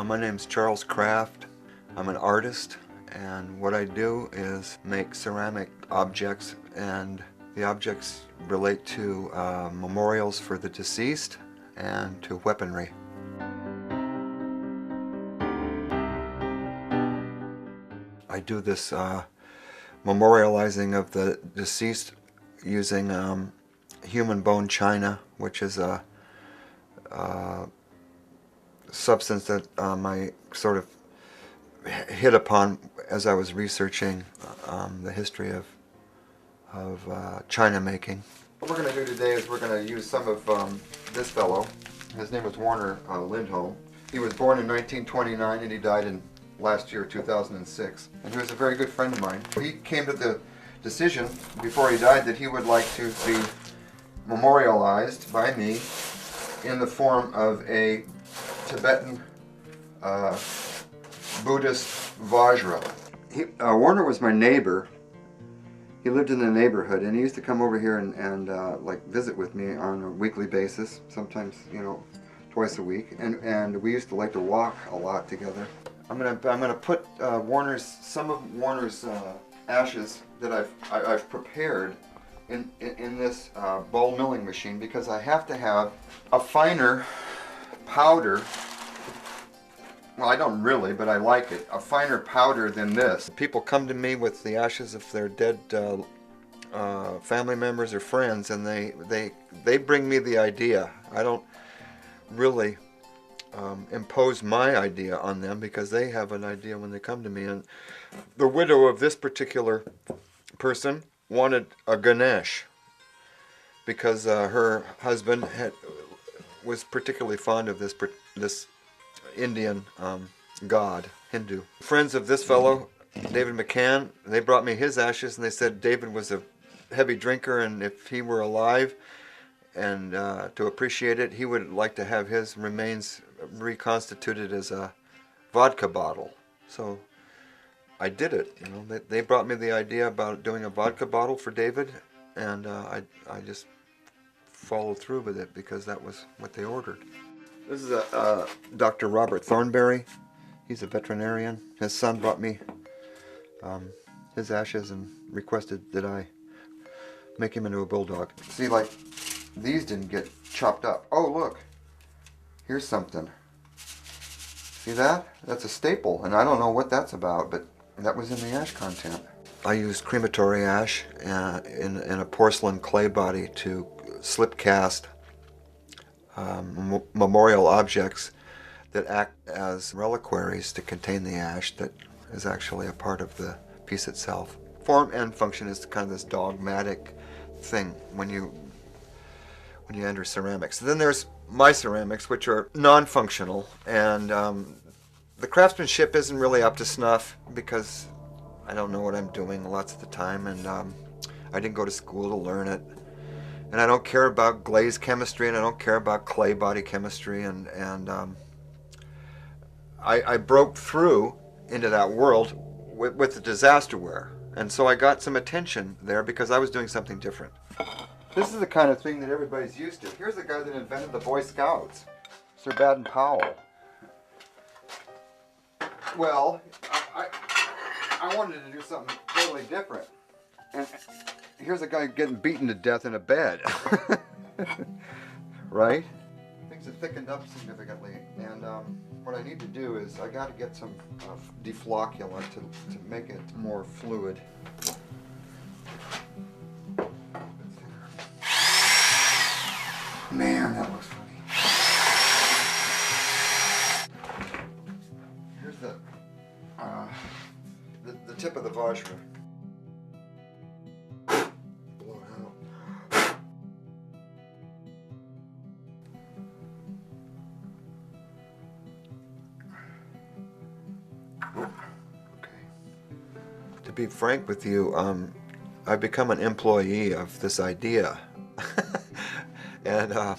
My name's Charles Krafft. I'm an artist, and what I do is make ceramic objects, and the objects relate to memorials for the deceased and to weaponry. I do this memorializing of the deceased using human bone china, which is a substance that I sort of hit upon as I was researching the history of china making. What we're going to do today is we're going to use some of this fellow. His name was Warner Lindholm. He was born in 1929 and he died in last year, 2006. And he was a very good friend of mine. He came to the decision before he died that he would like to be memorialized by me in the form of a Tibetan Buddhist Vajra. Warner was my neighbor. He lived in the neighborhood, and he used to come over here and like visit with me on a weekly basis, sometimes, you know, twice a week, and we used to like to walk a lot together. I'm gonna put some of Warner's ashes that I've prepared in this ball milling machine, because I have to have a finer powder. Well, I don't really, but I like it. A finer powder than this. People come to me with the ashes of their dead family members or friends, and they bring me the idea. I don't really impose my idea on them, because they have an idea when they come to me. And the widow of this particular person wanted a Ganesh because her husband was particularly fond of this Indian god, Hindu. Friends of this fellow, David McCann, they brought me his ashes, and they said David was a heavy drinker, and if he were alive and to appreciate it, he would like to have his remains reconstituted as a vodka bottle. So I did it. You know, they brought me the idea about doing a vodka bottle for David, and I just followed through with it because that was what they ordered. This is Dr. Robert Thornberry. He's a veterinarian. His son brought me his ashes and requested that I make him into a bulldog. See, like, these didn't get chopped up. Oh, look. Here's something. See that? That's a staple, and I don't know what that's about, but that was in the ash content. I used crematory ash in a porcelain clay body to slip cast memorial objects that act as reliquaries to contain the ash that is actually a part of the piece itself. Form and function is kind of this dogmatic thing when you enter ceramics. Then there's my ceramics, which are non-functional, and the craftsmanship isn't really up to snuff because I don't know what I'm doing lots of the time, and I didn't go to school to learn it. And I don't care about glaze chemistry, and I don't care about clay body chemistry, and I broke through into that world with the disasterware, and so I got some attention there because I was doing something different. This is the kind of thing that everybody's used to. Here's the guy that invented the Boy Scouts, Sir Baden-Powell. Well, I wanted to do something totally different. And here's a guy getting beaten to death in a bed. Right? Things have thickened up significantly, and what I need to do is I got to get some deflocculant to make it more fluid. Man, that looks funny. Here's the tip of the Vajra. Blow it out. Okay. To be frank with you, I've become an employee of this idea. And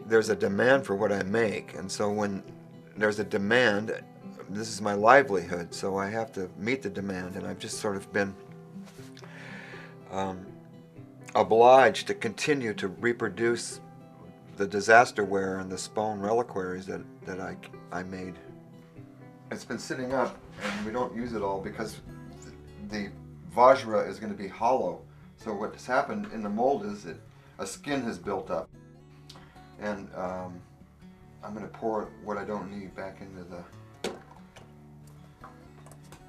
there's a demand for what I make, and so when there's a demand, this is my livelihood, so I have to meet the demand, and I've just sort of been obliged to continue to reproduce the disasterware and the Spone reliquaries that I made. It's been sitting up, and we don't use it all because the Vajra is going to be hollow. So what's happened in the mold is that a skin has built up. And I'm going to pour what I don't need back into the...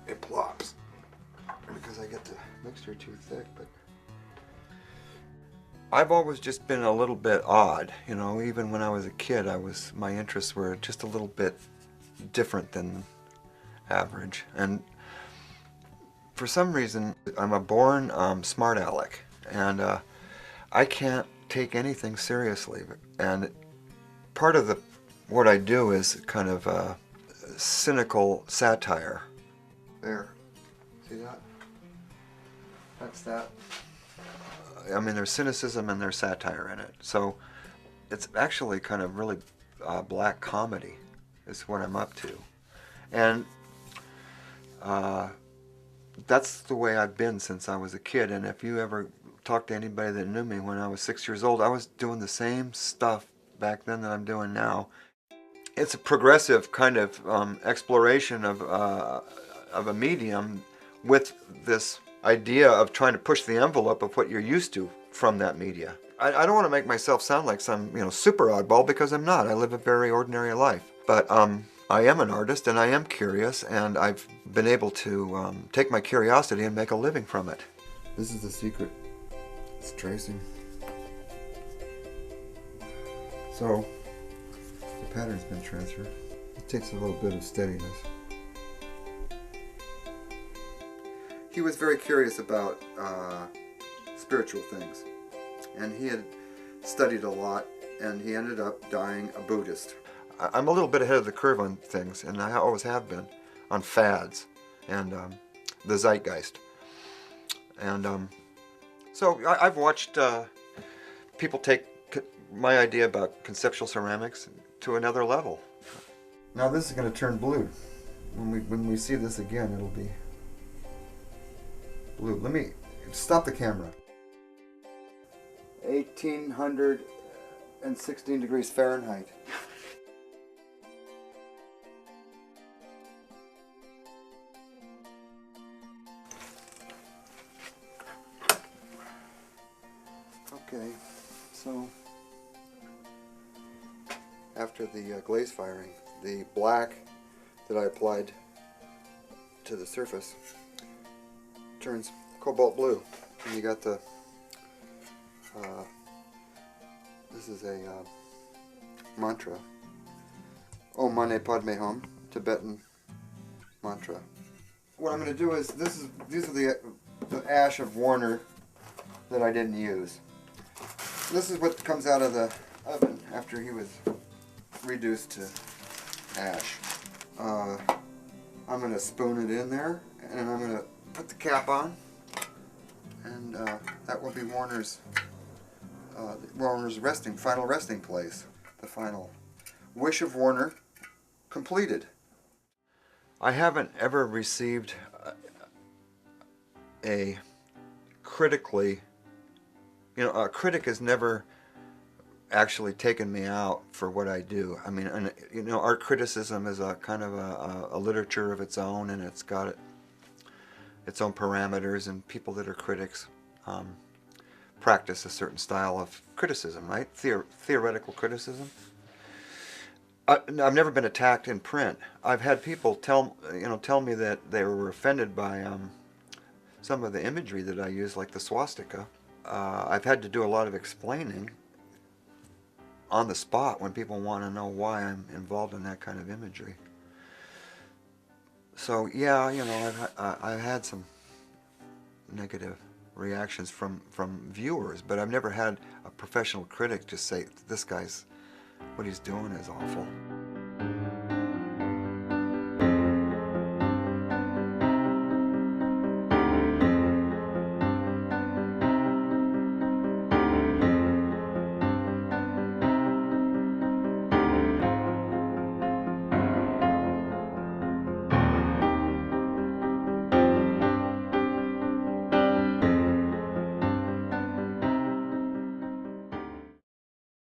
It plops because I get the mixture too thick, but... I've always just been a little bit odd, you know, even when I was a kid, my interests were just a little bit different than average. And for some reason, I'm a born smart aleck, and I can't take anything seriously. And part of what I do is kind of cynical satire. There, see that? That's that. I mean, there's cynicism and there's satire in it. So it's actually kind of really black comedy is what I'm up to. And that's the way I've been since I was a kid. And if you ever talk to anybody that knew me when I was 6 years old, I was doing the same stuff back then that I'm doing now. It's a progressive kind of exploration of a medium with this idea of trying to push the envelope of what you're used to from that media. I don't want to make myself sound like some, you know, super oddball, because I'm not. I live a very ordinary life. But I am an artist, and I am curious, and I've been able to take my curiosity and make a living from it. This is the secret. It's tracing. So the pattern's been transferred. It takes a little bit of steadiness. He was very curious about spiritual things, and he had studied a lot, and he ended up dying a Buddhist. I'm a little bit ahead of the curve on things, and I always have been, on fads and the zeitgeist. And so I've watched people take my idea about conceptual ceramics to another level. Now this is going to turn blue. When we see this again, it'll be blue. Let me stop the camera. 1816 degrees Fahrenheit. Okay, so after the glaze firing, the black that I applied to the surface turns cobalt blue, and you got the this is a mantra, Om Mani Padme Hum, Tibetan mantra. What I'm going to do is these are the ash of Warner that I didn't use. This is what comes out of the oven after he was reduced to ash. I'm going to spoon it in there, and I'm going to put the cap on, and that will be Warner's final resting place. The final wish of Warner completed. I haven't ever received a critically, you know, a critic has never actually taken me out for what I do. I mean, and, you know, art criticism is a kind of a literature of its own, and it's got its own parameters, and people that are critics practice a certain style of criticism, right? Theoretical criticism. I've never been attacked in print. I've had people tell me that they were offended by some of the imagery that I use, like the swastika. I've had to do a lot of explaining on the spot when people want to know why I'm involved in that kind of imagery. So yeah, you know, I've had some negative reactions from viewers, but I've never had a professional critic just say, this guy's, what he's doing is awful.